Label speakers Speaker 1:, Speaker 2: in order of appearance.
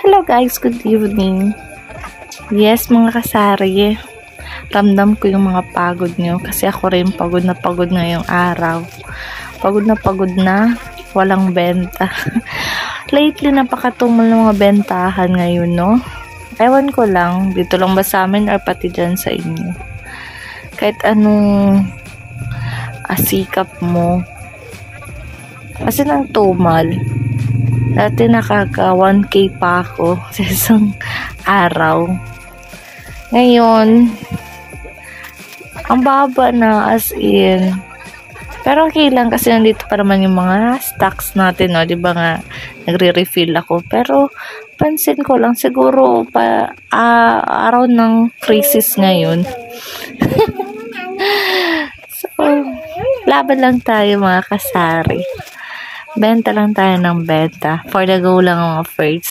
Speaker 1: Hello guys, good evening. Yes mga kasari, ramdam ko yung mga pagod nyo kasi ako rin pagod na ngayong araw. Pagod na, walang benta. Lately, napakatumal ng mga bentahan ngayon, no? Ewan ko lang, dito lang ba sa amin or pati dyan sa inyo? Kahit anong asikap mo, kasi nang tumal. Dati nakaka 1K pa ako sa isang araw. Ngayon, ang baba na as in. Pero okay lang kasi nandito pa naman yung mga stocks natin, no? Diba nga, nagre-refill ako. Pero, pansin ko lang, siguro pa araw ng crisis ngayon. So, laban lang tayo mga kasari. Benta lang tayo ng benta. For the go lang mga friends.